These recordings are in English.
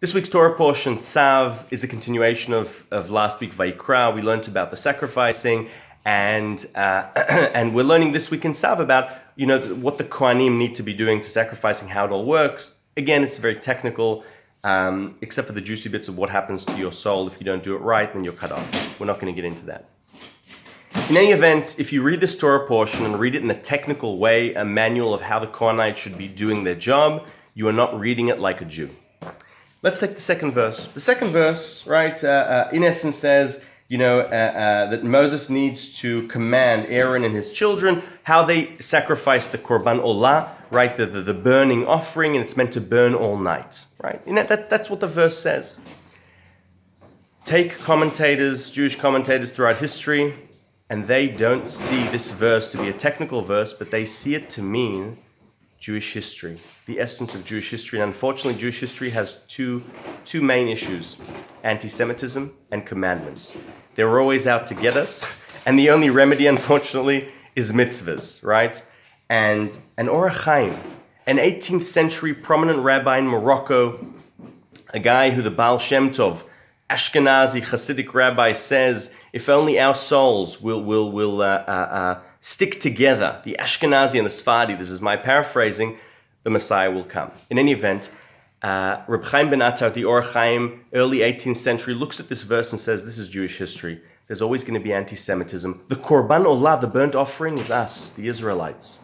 This week's Torah portion, Tzav, is a continuation of last week, Vayikra. We learned about the sacrificing, and we're learning this week in Tzav about, what the Kohanim need to be doing to sacrificing, how it all works. Again, it's very technical, except for the juicy bits of what happens to your soul if you don't do it right, then you're cut off. We're not going to get into that. In any event, if you read this Torah portion and read it in a technical way, a manual of how the Kohanites should be doing their job, you are not reading it like a Jew. Let's take the second verse. The second verse, right, in essence says, that Moses needs to command Aaron and his children how they sacrifice the Korban Olah, right, the burning offering, and it's meant to burn all night, right? That's what the verse says. Take commentators, Jewish commentators throughout history, and they don't see this verse to be a technical verse, but they see it to mean Jewish history, the essence of Jewish history. And unfortunately, Jewish history has two main issues: anti-Semitism and commandments. They're always out to get us, and the only remedy, unfortunately, is mitzvahs, right? And an Orach Chaim, an 18th century prominent rabbi in Morocco, a guy who the Baal Shem Tov, Ashkenazi Hasidic rabbi, says, if only our souls will stick together, the Ashkenazi and the Sephardi, this is my paraphrasing, the Messiah will come. In any event, Reb Chaim ben Attar, the Orach Chaim, early 18th century, looks at this verse and says, this is Jewish history. There's always going to be anti-Semitism. The Korban Olah, the burnt offering, is us, the Israelites.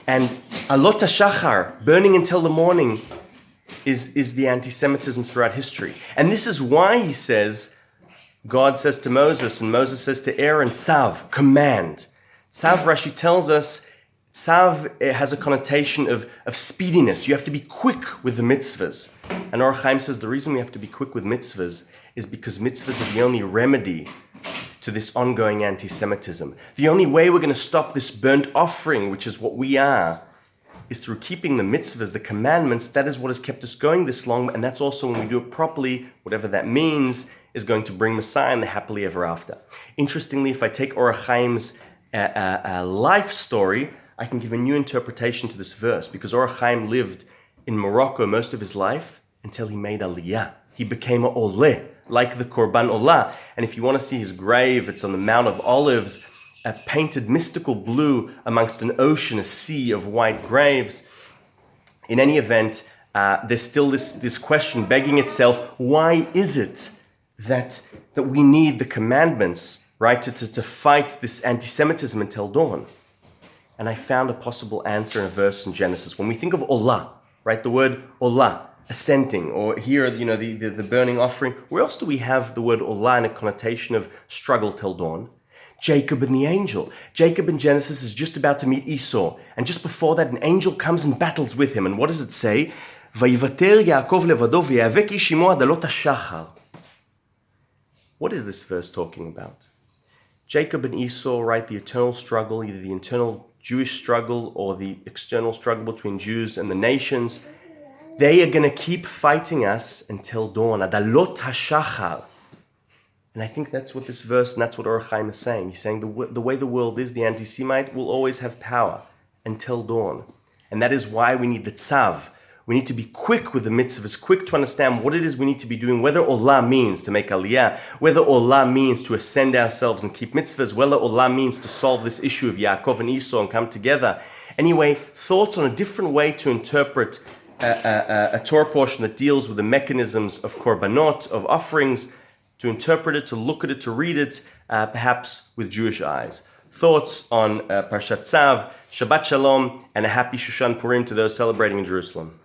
And Alot HaShachar, burning until the morning, is the anti-Semitism throughout history. And this is why he says, God says to Moses, and Moses says to Aaron, Tzav, command. Tzav, Rashi tells us, Tzav has a connotation of speediness. You have to be quick with the mitzvahs. And Orach Chaim says the reason we have to be quick with mitzvahs is because mitzvahs are the only remedy to this ongoing anti-Semitism. The only way we're going to stop this burnt offering, which is what we are, is through keeping the mitzvahs, the commandments. That is what has kept us going this long, and that's also when we do it properly, whatever that means, is going to bring Messiah and the happily ever after. Interestingly, if I take Orach Chaim's life story, I can give a new interpretation to this verse, because Orach Chaim lived in Morocco most of his life until he made Aliyah. He became a Oleh, like the Korban Olah. And if you want to see his grave, it's on the Mount of Olives, a painted mystical blue amongst an ocean, a sea of white graves. In any event, there's still this question begging itself, why is it that we need the commandments, right, to fight this anti-Semitism until dawn? And I found a possible answer in a verse in Genesis. When we think of Olah, right, the word Olah, ascending, or here, the burning offering, where else do we have the word Olah in a connotation of struggle till dawn? Jacob and the angel. Jacob in Genesis is just about to meet Esau. And just before that, an angel comes and battles with him. And what does it say? Vayivater Yaakov levado v'yavek ish imo ad alot hashachar. What is this verse talking about? Jacob and Esau, right, the eternal struggle, either the internal Jewish struggle or the external struggle between Jews and the nations, they are going to keep fighting us until dawn. Ad alot hashachar. And I think that's what this verse, and that's what Orach Chaim is saying. He's saying the way the world is, the anti-Semite will always have power until dawn. And that is why we need the Tzav. We need to be quick with the mitzvahs, quick to understand what it is we need to be doing, whether Olah means to make Aliyah, whether Olah means to ascend ourselves and keep mitzvahs, whether Olah means to solve this issue of Yaakov and Esau and come together. Anyway, thoughts on a different way to interpret a Torah portion that deals with the mechanisms of korbanot, of offerings, to interpret it, to look at it, to read it, perhaps with Jewish eyes. Thoughts on Parshat Tzav, Shabbat Shalom, and a happy Shushan Purim to those celebrating in Jerusalem.